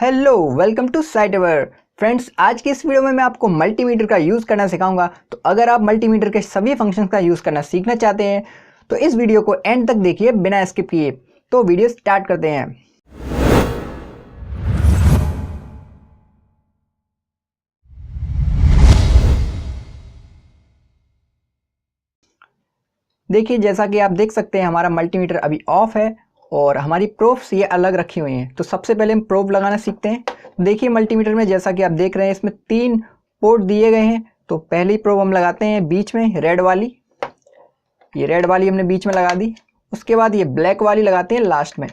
Hello, welcome to साइटअवर। Friends, आज की इस वीडियो में मैं आपको मल्टीमीटर का यूज़ करना सिखाऊंगा। तो अगर आप मल्टीमीटर के सभी फंक्शंस का यूज़ करना सीखना चाहते हैं तो इस वीडियो को एंड तक देखिए बिना स्किप किए। तो वीडियो स्टार्ट करते हैं। देखिए, जैसा कि आप देख सकते हैं हमारा मल्टीमीटर अभी ऑफ है और हमारी प्रोब्स ये अलग रखी हुई हैं। तो सबसे पहले हम प्रोब लगाना सीखते हैं। देखिए, मल्टीमीटर में जैसा कि आप देख रहे हैं इसमें 3 पोर्ट दिए गए हैं। तो पहली प्रोब हम लगाते हैं बीच में, रेड वाली। ये रेड वाली हमने बीच में लगा दी। उसके बाद ये ब्लैक वाली लगाते हैं लास्ट में।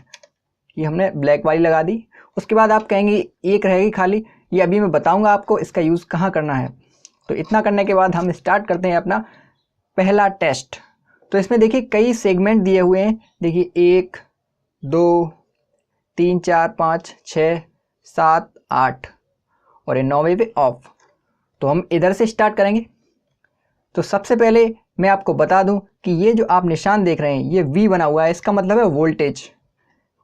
ये हमने ब्लैक वाली लगा दी। उसके बाद आप कहेंगे एक रहेगी खाली, ये अभी मैं बताऊंगा आपको इसका यूज़ कहाँ करना है। तो इतना करने के बाद हम स्टार्ट करते हैं अपना पहला टेस्ट। तो इसमें देखिए कई सेगमेंट दिए हुए हैं। देखिए 1 2 3 4 5 6 7 8 और ये 9वें पे ऑफ। तो हम इधर से स्टार्ट करेंगे। तो सबसे पहले मैं आपको बता दूं कि ये जो आप निशान देख रहे हैं ये V बना हुआ है, इसका मतलब है वोल्टेज।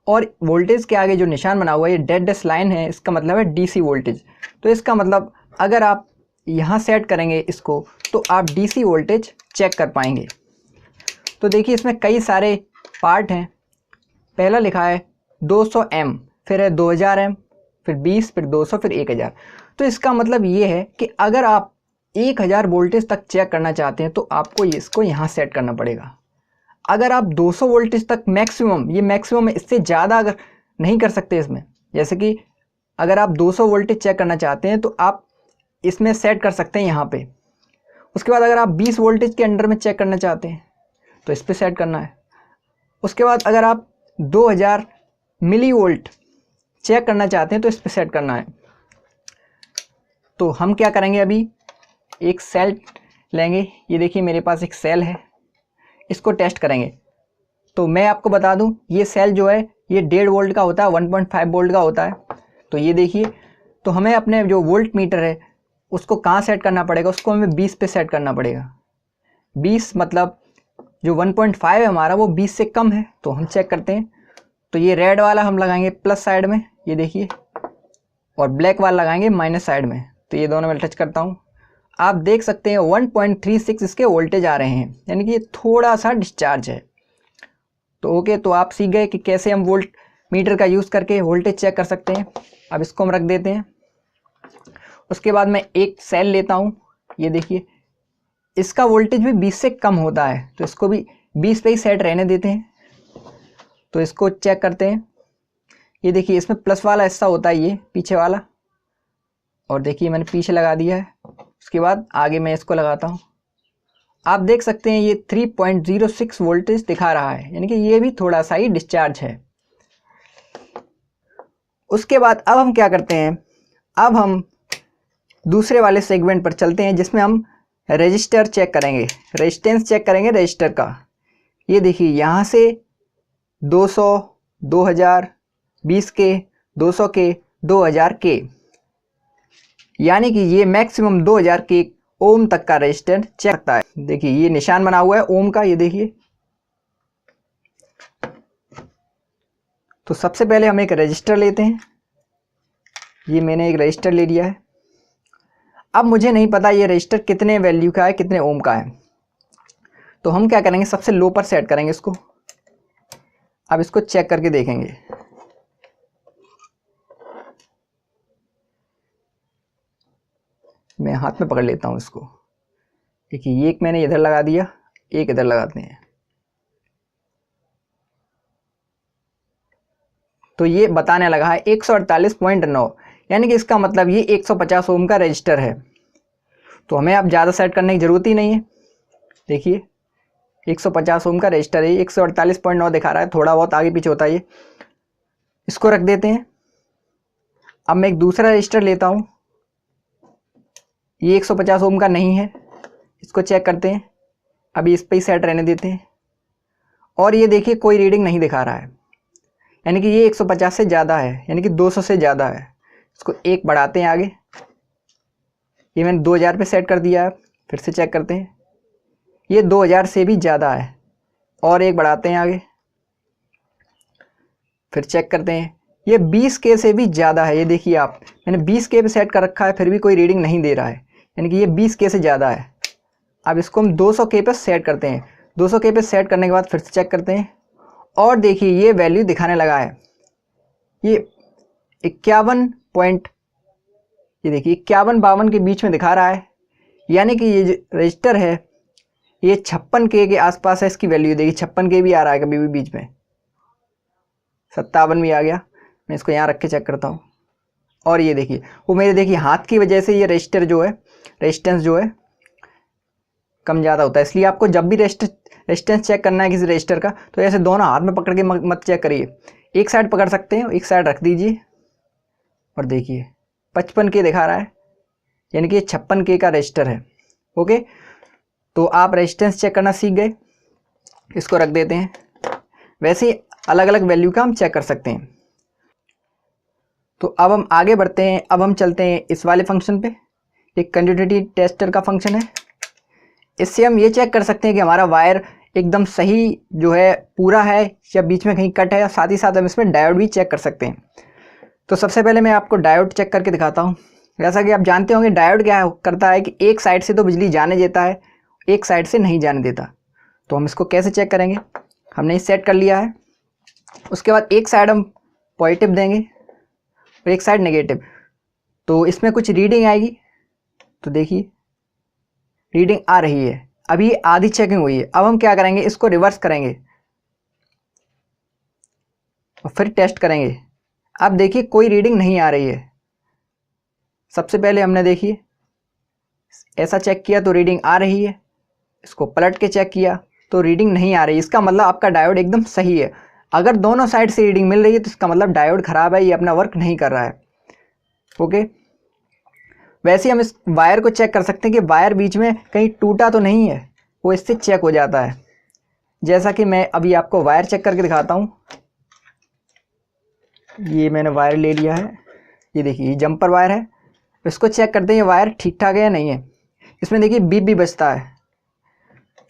और वोल्टेज के आगे जो निशान बना हुआ है ये डेड डैश लाइन है, इसका मतलब है DC वोल्टेज। तो इसका मतलब अगर आप यहाँ सेट करेंगे इसको तो आप DC वोल्टेज चेक कर पाएंगे। तो देखिए इसमें कई सारे पार्ट हैं। पहला लिखा है 200 M, फिर है 2000 M, फिर 20, फिर 200, फिर 1000। तो इसका मतलब ये है कि अगर आप 1000 वोल्टेज तक चेक करना चाहते हैं तो आपको इसको यहाँ सेट करना पड़ेगा। अगर आप 200 वोल्टेज तक मैक्सिमम, ये मैक्सिमम है, इससे ज़्यादा अगर नहीं कर सकते इसमें, जैसे कि अगर आप 200 वोल्टेज चेक करना चाहते हैं तो आप इसमें सेट कर सकते हैं यहाँ पे। उसके बाद अगर आप 20 वोल्टेज के अंडर में चेक करना चाहते हैं तो इस पर सेट करना है। उसके बाद अगर आप 2000 मिली वोल्ट चेक करना चाहते हैं तो इस पर सेट करना है। तो हम क्या करेंगे, अभी एक सेल लेंगे। ये देखिए मेरे पास एक सेल है, इसको टेस्ट करेंगे। तो मैं आपको बता दूं ये सेल जो है ये 1.5 वोल्ट का होता है, 1.5 वोल्ट का होता है। तो ये देखिए, तो हमें अपने जो वोल्ट मीटर है उसको कहाँ सेट करना पड़ेगा, उसको हमें 20 पे सेट करना पड़ेगा। 20 मतलब जो 1.5 है हमारा वो 20 से कम है। तो हम चेक करते हैं। तो ये रेड वाला हम लगाएंगे प्लस साइड में, ये देखिए, और ब्लैक वाला लगाएंगे माइनस साइड में। तो ये दोनों में टच करता हूँ, आप देख सकते हैं 1.36 इसके वोल्टेज आ रहे हैं, यानी कि ये थोड़ा सा डिस्चार्ज है। तो ओके, तो आप सीख गए कि कैसे हम वोल्ट मीटर का यूज़ करके वोल्टेज चेक कर सकते हैं। अब इसको हम रख देते हैं। उसके बाद मैं एक सेल लेता हूँ। ये देखिए इसका वोल्टेज भी 20 से कम होता है, तो इसको भी 20 पे ही सेट रहने देते हैं। तो इसको चेक करते हैं। ये देखिए इसमें प्लस वाला हिस्सा होता है, ये पीछे वाला, और देखिए मैंने पीछे लगा दिया है। उसके बाद आगे मैं इसको लगाता हूँ। आप देख सकते हैं ये 3.06 वोल्टेज दिखा रहा है, यानी कि ये भी थोड़ा सा ही डिस्चार्ज है। उसके बाद अब हम क्या करते हैं, अब हम दूसरे वाले सेगमेंट पर चलते हैं जिसमें हम रेजिस्टर चेक करेंगे, रेजिस्टेंस चेक करेंगे रजिस्टर का। ये देखिए यहाँ से 200, 2000, 20 के, 200 के, 2000 के, यानी कि ये मैक्सिमम 2000 के ओम तक का रेजिस्टेंस चेक करता है। देखिए ये निशान बना हुआ है ओम का, ये देखिए। तो सबसे पहले हम एक रजिस्टर लेते हैं। ये मैंने एक रजिस्टर ले लिया है। अब मुझे नहीं पता ये रजिस्टर कितने वैल्यू का है, कितने ओम का है। तो हम क्या करेंगे, सबसे लो पर सेट करेंगे इसको। अब इसको चेक करके देखेंगे। मैं हाथ में पकड़ लेता हूँ इसको। देखिए एक मैंने इधर लगा दिया, एक इधर लगाते हैं। तो ये बताने लगा है 148.9, यानी कि इसका मतलब ये 150 ओम का रजिस्टर है। तो हमें अब ज़्यादा सेट करने की ज़रूरत ही नहीं है। देखिए 150 ओम का रजिस्टर है, 148.9 दिखा रहा है, थोड़ा बहुत आगे पीछे होता है ये। इसको रख देते हैं। अब मैं एक दूसरा रजिस्टर लेता हूँ। ये 150 ओम का नहीं है, इसको चेक करते हैं। अभी इस पर ही सेट रहने देते हैं। और ये देखिए कोई रीडिंग नहीं दिखा रहा है, यानी कि ये 150 से ज़्यादा है, यानी कि 200 से ज़्यादा है। इसको एक बढ़ाते हैं आगे। ये मैंने 2000 पे सेट कर दिया है। फिर से चेक करते हैं, ये 2000 से भी ज़्यादा है। और एक बढ़ाते हैं आगे। फिर चेक करते हैं, ये 20K से भी ज़्यादा है। ये देखिए आप, मैंने 20K पे सेट कर रखा है फिर भी कोई रीडिंग नहीं दे रहा है, यानी कि ये 20K से ज़्यादा है। अब इसको हम 200K पे सेट करते हैं। 200K पे सेट करने के बाद फिर से चेक करते हैं और देखिए ये वैल्यू दिखाने लगा है। ये 51 पॉइंट, ये देखिए 51-52 के बीच में दिखा रहा है, यानी कि ये जो रजिस्टर है ये 56K के आसपास है। इसकी वैल्यू देखिए 56K भी आ रहा है कभी भी बीच में, 57 भी आ गया। मैं इसको यहाँ रख के चेक करता हूँ और ये देखिए वो मेरे देखिए हाथ की वजह से ये रजिस्टर जो है, रेजिस्टेंस जो है कम ज़्यादा होता है। इसलिए आपको जब भी रेजिस्टेंस चेक करना है किसी रजिस्टर का तो ऐसे दोनों हाथ में पकड़ के मत चेक करिए। एक साइड पकड़ सकते हैं, एक साइड रख दीजिए और देखिए 55K दिखा रहा है, यानी कि ये 56K का रजिस्टर है। ओके, तो आप रेजिस्टेंस चेक करना सीख गए। इसको रख देते हैं। वैसे ही अलग अलग वैल्यू का हम चेक कर सकते हैं। तो अब हम आगे बढ़ते हैं। अब हम चलते हैं इस वाले फंक्शन पे, एक कंटिन्यूटी टेस्टर का फंक्शन है। इससे हम ये चेक कर सकते हैं कि हमारा वायर एकदम सही जो है पूरा है या बीच में कहीं कट है। साथ ही साथ हम इसमें डायोड भी चेक कर सकते हैं। तो सबसे पहले मैं आपको डायोड चेक करके दिखाता हूँ। जैसा कि आप जानते होंगे डायोड क्या करता है कि एक साइड से तो बिजली जाने देता है, एक साइड से नहीं जाने देता। तो हम इसको कैसे चेक करेंगे, हमने इस सेट कर लिया है। उसके बाद एक साइड हम पॉजिटिव देंगे और एक साइड नेगेटिव, तो इसमें कुछ रीडिंग आएगी। तो देखिए रीडिंग आ रही है, अभी आधी चेकिंग हुई है। अब हम क्या करेंगे, इसको रिवर्स करेंगे और फिर टेस्ट करेंगे। अब देखिए कोई रीडिंग नहीं आ रही है। सबसे पहले हमने देखिए ऐसा चेक किया तो रीडिंग आ रही है, इसको पलट के चेक किया तो रीडिंग नहीं आ रही। इसका मतलब आपका डायोड एकदम सही है। अगर दोनों साइड से रीडिंग मिल रही है तो इसका मतलब डायोड ख़राब है, ये अपना वर्क नहीं कर रहा है। ओके, वैसे हम इस वायर को चेक कर सकते हैं कि वायर बीच में कहीं टूटा तो नहीं है, वो इससे चेक हो जाता है। जैसा कि मैं अभी आपको वायर चेक करके दिखाता हूँ। ये मैंने वायर ले लिया है, ये देखिए ये जंपर वायर है। इसको चेक करते हैं ये वायर ठीक ठाक है या नहीं है। इसमें देखिए बीप भी बजता है।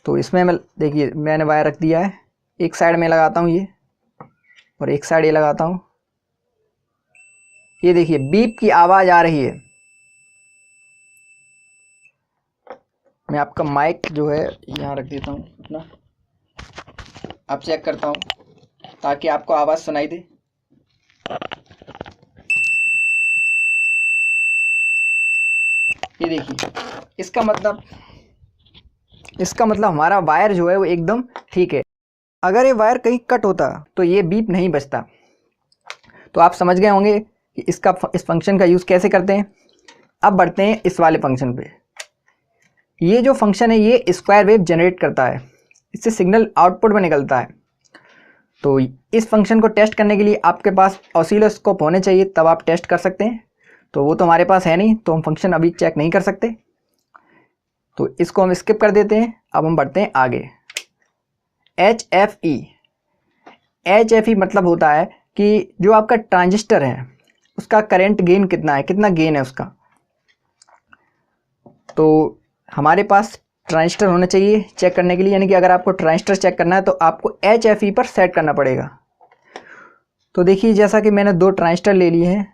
तो इसमें मैं देखिए मैंने वायर रख दिया है, एक साइड में लगाता हूँ ये और एक साइड ये लगाता हूँ। ये देखिए बीप की आवाज़ आ रही है। मैं आपका माइक जो है यहाँ रख देता हूँ अपना, अब चेक करता हूँ ताकि आपको आवाज़ सुनाई दे। ये देखिए इसका मतलब हमारा वायर जो है वो एकदम ठीक है। अगर ये वायर कहीं कट होता तो ये बीप नहीं बजता। तो आप समझ गए होंगे कि इस फंक्शन का यूज़ कैसे करते हैं। अब बढ़ते हैं इस वाले फंक्शन पे। ये जो फंक्शन है ये स्क्वायर वेव जनरेट करता है, इससे सिग्नल आउटपुट में निकलता है। तो इस फंक्शन को टेस्ट करने के लिए आपके पास ऑसिलोस्कोप होने चाहिए, तब आप टेस्ट कर सकते हैं। तो वो तो हमारे पास है नहीं, तो हम फंक्शन अभी चेक नहीं कर सकते, तो इसको हम स्किप कर देते हैं। अब हम बढ़ते हैं आगे। HFE मतलब होता है कि जो आपका ट्रांजिस्टर है उसका करंट गेन कितना है, कितना गेन है उसका। तो हमारे पास ट्रांजिस्टर होना चाहिए चेक करने के लिए, यानी कि अगर आपको ट्रांजिस्टर चेक करना है तो आपको HFE पर सेट करना पड़ेगा। तो देखिए जैसा कि मैंने 2 ट्रांजिस्टर ले लिए हैं।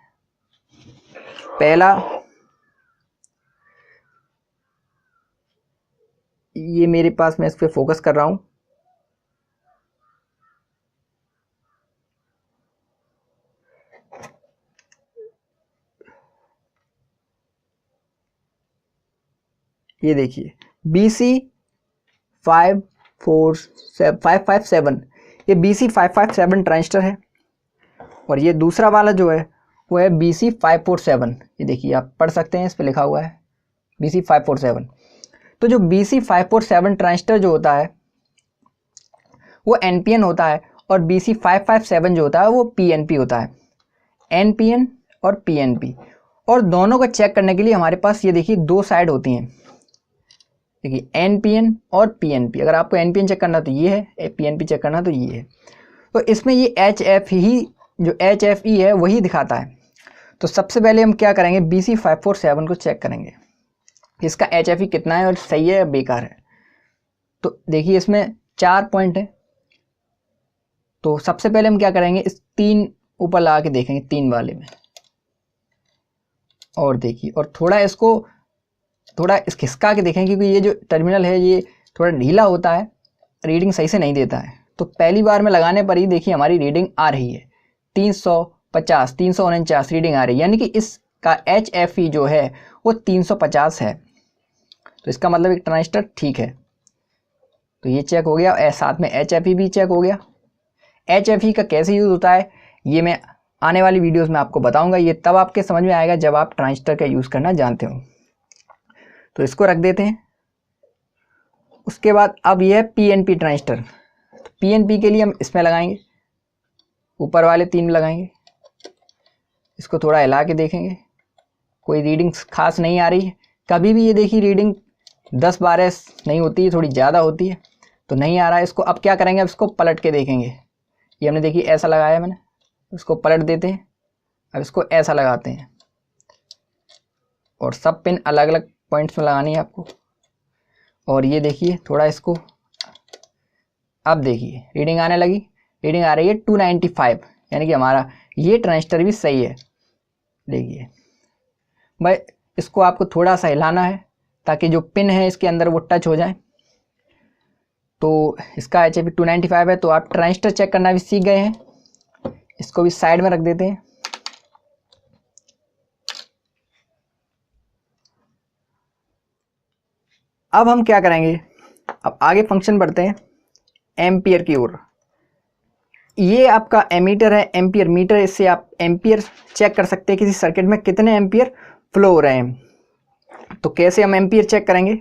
पहला ये मेरे पास, मैं इस पर फोकस कर रहा हूँ। ये देखिए BC557, ये BC557 ट्रांजिस्टर है। और ये दूसरा वाला जो है वो है BC547। ये देखिए आप पढ़ सकते हैं, इस पे लिखा हुआ है BC547। तो जो BC547 ट्रांजिस्टर जो होता है वो NPN होता है और BC557 जो होता है वो PNP होता है। NPN और PNP, और दोनों को चेक करने के लिए हमारे पास ये देखिए 2 साइड होती हैं। देखिए NPN और PNP, अगर आपको NPN चेक करना तो ये है, PNP चेक करना तो ये है। तो इसमें ये HFE है वही दिखाता है। तो सबसे पहले हम क्या करेंगे, BC547 को चेक करेंगे इसका HFE कितना है और सही है या बेकार है। तो देखिए इसमें 4 पॉइंट है। तो सबसे पहले हम क्या करेंगे, इस 3 ऊपर लगा के देखेंगे 3 वाले में, और देखिए, और थोड़ा इसको थोड़ा खिसका के देखें, क्योंकि ये जो टर्मिनल है ये थोड़ा ढीला होता है, रीडिंग सही से नहीं देता है। तो पहली बार में लगाने पर ही देखिए हमारी रीडिंग आ रही है 350, 349 रीडिंग आ रही है, यानी कि इसका HFE जो है वो 350 है। तो इसका मतलब एक ट्रांजिस्टर ठीक है। तो ये चेक हो गया, साथ में HFE भी चेक हो गया। HFE का कैसे यूज़ होता है ये मैं आने वाली वीडियोस में आपको बताऊंगा। ये तब आपके समझ में आएगा जब आप ट्रांजिस्टर का यूज़ करना जानते हो। तो इसको रख देते हैं। उसके बाद अब ये है PNP ट्रांजिस्टर। तो PNP के लिए हम इसमें लगाएंगे, ऊपर वाले 3 में लगाएंगे। इसको थोड़ा हिला के देखेंगे, कोई रीडिंग खास नहीं आ रही है। कभी भी ये देखिए रीडिंग 10-12 नहीं होती है, थोड़ी ज़्यादा होती है, तो नहीं आ रहा है। इसको अब क्या करेंगे, अब इसको पलट के देखेंगे। ये हमने देखिए ऐसा लगाया मैंने, इसको पलट देते हैं। अब इसको ऐसा लगाते हैं, और सब पिन अलग अलग पॉइंट्स में लगानी है आपको। और ये देखिए थोड़ा इसको, अब देखिए रीडिंग आने लगी, रीडिंग आ रही है 295, यानी कि हमारा ये ट्रांजिस्टर भी सही है। देखिए भाई, इसको आपको थोड़ा सा हिलाना है ताकि जो पिन है इसके अंदर वो टच हो जाए। तो इसका HFE 295 है। तो आप ट्रांजिस्टर चेक करना भी सीख गए हैं। इसको भी साइड में रख देते हैं। अब हम क्या करेंगे, अब आगे फंक्शन बढ़ते हैं एम्पियर की ओर। ये आपका एमीटर है, एम्पियर मीटर। इससे आप एम्पियर चेक कर सकते हैं किसी सर्किट में कितने एम्पियर फ्लो हो रहे हैं। तो कैसे हम एम्पियर चेक करेंगे,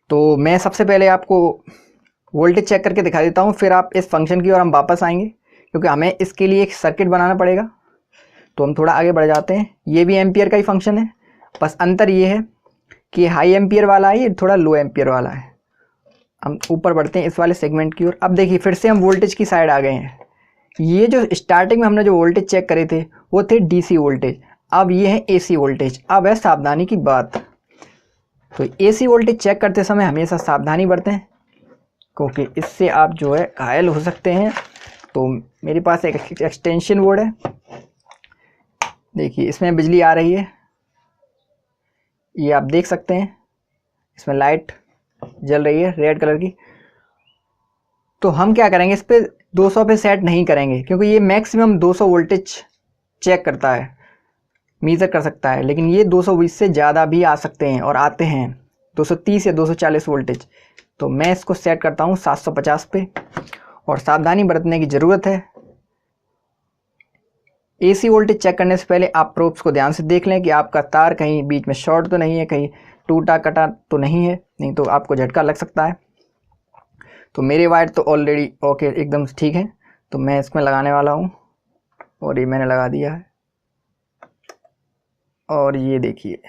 तो मैं सबसे पहले आपको वोल्टेज चेक करके दिखा देता हूँ, फिर आप इस फंक्शन की ओर हम वापस आएंगे, क्योंकि हमें इसके लिए एक सर्किट बनाना पड़ेगा। तो हम थोड़ा आगे बढ़ जाते हैं। ये भी एम्पियर का ही फंक्शन है, बस अंतर ये है कि हाई एम्पियर वाला है, ये थोड़ा लो एम्पियर वाला है। हम ऊपर बढ़ते हैं इस वाले सेगमेंट की ओर। अब देखिए फिर से हम वोल्टेज की साइड आ गए हैं। ये जो स्टार्टिंग में हमने जो वोल्टेज चेक करे थे वो थे DC वोल्टेज, अब ये है AC वोल्टेज। अब है सावधानी की बात। तो AC वोल्टेज चेक करते समय हमेशा सावधानी बरतें, क्योंकि इससे आप जो है घायल हो सकते हैं। तो मेरे पास एक एक्सटेंशन बोर्ड है, देखिए इसमें बिजली आ रही है, ये आप देख सकते हैं, इसमें लाइट जल रही है रेड कलर की। तो हम क्या करेंगे, इस पे 200 पे सेट नहीं करेंगे, क्योंकि ये मैक्सिमम 200 वोल्टेज चेक करता है, मीज़र कर सकता है। लेकिन ये 220 से ज़्यादा भी आ सकते हैं, और आते हैं 230 या 240 वोल्टेज। तो मैं इसको सेट करता हूँ 750 पे। और सावधानी बरतने की ज़रूरत है। AC वोल्टेज चेक करने से पहले आप प्रोब्स को ध्यान से देख लें कि आपका तार कहीं बीच में शॉर्ट तो नहीं है, कहीं टूटा कटा तो नहीं है, नहीं तो आपको झटका लग सकता है। तो मेरे वायर तो ऑलरेडी ओके एकदम ठीक है, तो मैं इसमें लगाने वाला हूँ, और ये मैंने लगा दिया है। और ये देखिए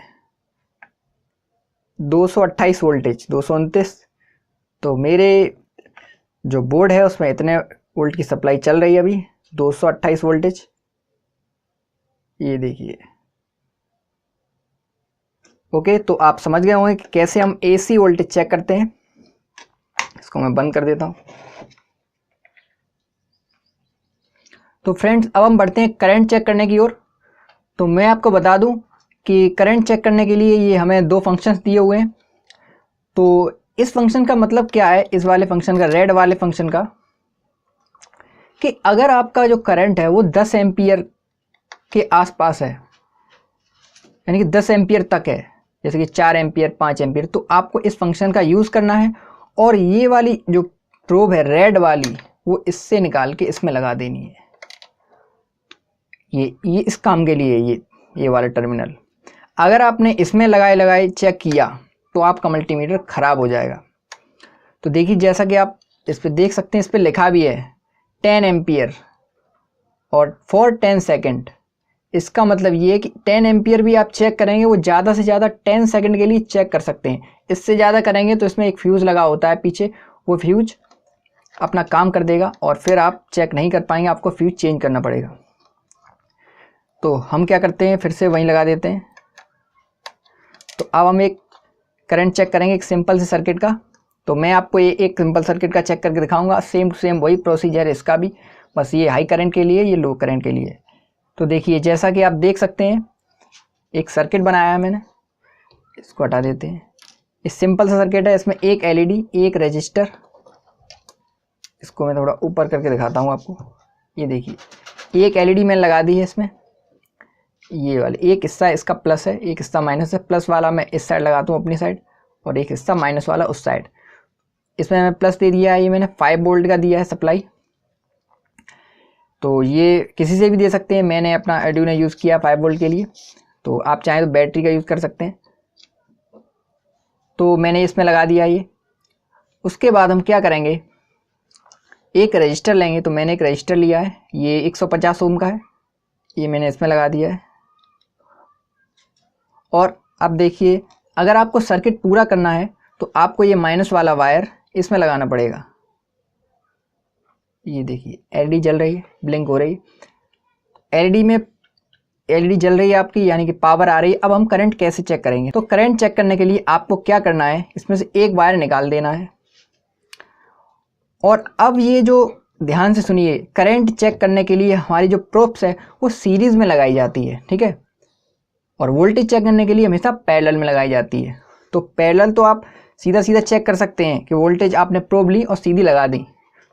228 वोल्टेज, 229। तो मेरे जो बोर्ड है उसमें इतने वोल्ट की सप्लाई चल रही है अभी, 228 वोल्टेज। ये देखिए ओके। तो आप समझ गए होंगे कि कैसे हम AC वोल्टेज चेक करते हैं। इसको मैं बंद कर देता हूँ। तो फ्रेंड्स अब हम बढ़ते हैं करंट चेक करने की ओर। तो मैं आपको बता दूं कि करंट चेक करने के लिए ये हमें 2 फंक्शंस दिए हुए हैं। तो इस फंक्शन का मतलब क्या है, इस वाले फंक्शन का, रेड वाले फंक्शन का, कि अगर आपका जो करंट है वो 10 एम्पियर के आसपास है, यानी कि 10 एम्पियर तक है, जैसे कि 4 एम्पियर 5 एम्पियर, तो आपको इस फंक्शन का यूज़ करना है। और ये वाली जो प्रोब है रेड वाली, वो इससे निकाल के इसमें लगा देनी है। ये इस काम के लिए ये वाला टर्मिनल। अगर आपने इसमें लगाए चेक किया तो आपका मल्टीमीटर ख़राब हो जाएगा। तो देखिए जैसा कि आप इस पर देख सकते हैं, इस पर लिखा भी है 10 एम्पियर और फॉर 10 सेकेंड। इसका मतलब ये है कि 10 एम्पियर भी आप चेक करेंगे, वो ज़्यादा से ज़्यादा 10 सेकंड के लिए चेक कर सकते हैं। इससे ज़्यादा करेंगे तो इसमें एक फ्यूज़ लगा होता है पीछे, वो फ्यूज अपना काम कर देगा और फिर आप चेक नहीं कर पाएंगे, आपको फ्यूज चेंज करना पड़ेगा। तो हम क्या करते हैं, फिर से वहीं लगा देते हैं। तो अब हम एक करंट चेक करेंगे एक सिंपल से सर्किट का। तो मैं आपको एक सिंपल सर्किट का चेक करके दिखाऊंगा, सेम टू सेम वही प्रोसीजर है इसका भी, बस ये हाई करंट के लिए, ये लो करंट के लिए। तो देखिए जैसा कि आप देख सकते हैं एक सर्किट बनाया है मैंने, इसको हटा देते हैं। ये सिंपल सा सर्किट है, इसमें एक एलईडी, एक रजिस्टर, इसको मैं थोड़ा ऊपर करके दिखाता हूँ आपको। ये देखिए एक एलईडी मैंने लगा दी है इसमें, ये वाले एक हिस्सा इसका प्लस है, एक हिस्सा माइनस है। प्लस वाला मैं इस साइड लगाता हूँ अपनी साइड, और एक हिस्सा माइनस वाला उस साइड। इसमें मैं प्लस दे दिया है, ये मैंने 5 वोल्ट का दिया है सप्लाई। तो ये किसी से भी दे सकते हैं, मैंने अपना आर्डुइनो यूज़ किया 5 वोल्ट के लिए, तो आप चाहें तो बैटरी का यूज़ कर सकते हैं। तो मैंने इसमें लगा दिया ये। उसके बाद हम क्या करेंगे, एक रजिस्टर लेंगे। तो मैंने एक रजिस्टर लिया है, ये 150 ओम का है, ये मैंने इसमें लगा दिया है। और अब देखिए अगर आपको सर्किट पूरा करना है तो आपको ये माइनस वाला वायर इसमें लगाना पड़ेगा। ये देखिए एलईडी जल रही है, ब्लिंक हो रही है, एलईडी जल रही है आपकी, यानी कि पावर आ रही है। अब हम करंट कैसे चेक करेंगे, तो करंट चेक करने के लिए आपको क्या करना है, इसमें से एक वायर निकाल देना है। और अब ये जो ध्यान से सुनिए, करंट चेक करने के लिए हमारी जो प्रोब्स है वो सीरीज़ में लगाई जाती है, ठीक है। और वोल्टेज चेक करने के लिए हमेशा पैरेलल में लगाई जाती है। तो पैरेलल तो आप सीधा सीधा चेक कर सकते हैं कि वोल्टेज आपने प्रोब ली और सीधी लगा दी,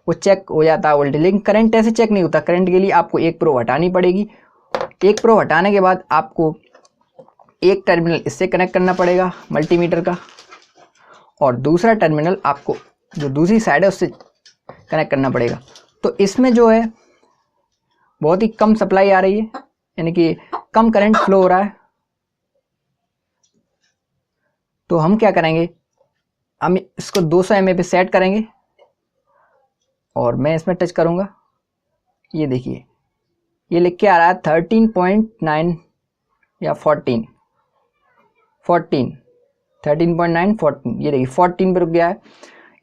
वो चेक हो जाता है वोल्टेज। लेकिन करंट ऐसे चेक नहीं होता, करंट के लिए आपको एक प्रोब हटानी पड़ेगी। एक प्रोब हटाने के बाद आपको एक टर्मिनल इससे कनेक्ट करना पड़ेगा मल्टीमीटर का, और दूसरा टर्मिनल आपको जो दूसरी साइड है उससे कनेक्ट करना पड़ेगा। तो इसमें जो है बहुत ही कम सप्लाई आ रही है, यानी कि कम करंट फ्लो हो रहा है। तो हम क्या करेंगे, हम इसको 200 mA पे सेट करेंगे, और मैं इसमें टच करूंगा। ये देखिए ये लिख के आ रहा है 13.9 या 14, 13.9 14, ये देखिए 14 पे रुक गया है।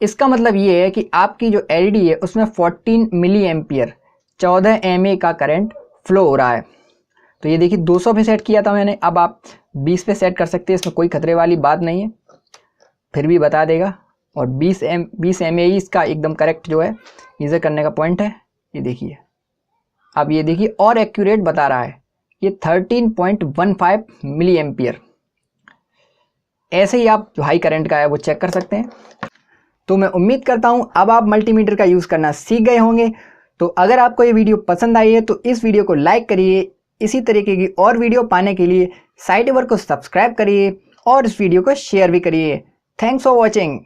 इसका मतलब ये है कि आपकी जो एलईडी है उसमें 14 मिली एम्पियर 14 mA का करंट फ्लो हो रहा है। तो ये देखिए 200 पे सेट किया था मैंने, अब आप 20 पे सेट कर सकते हैं, इसमें कोई खतरे वाली बात नहीं है, फिर भी बता देगा। और 20 mA ही इसका एकदम करेक्ट जो है यूज़र करने का पॉइंट है। ये देखिए अब ये देखिए और एक्यूरेट बता रहा है, ये 13.15 मिली एम्पियर। ऐसे ही आप जो हाई करंट का है वो चेक कर सकते हैं। तो मैं उम्मीद करता हूँ अब आप मल्टीमीटर का यूज़ करना सीख गए होंगे। तो अगर आपको ये वीडियो पसंद आई है तो इस वीडियो को लाइक करिए। इसी तरीके की और वीडियो पाने के लिए साइटवर को सब्सक्राइब करिए और इस वीडियो को शेयर भी करिए। Thanks for watching.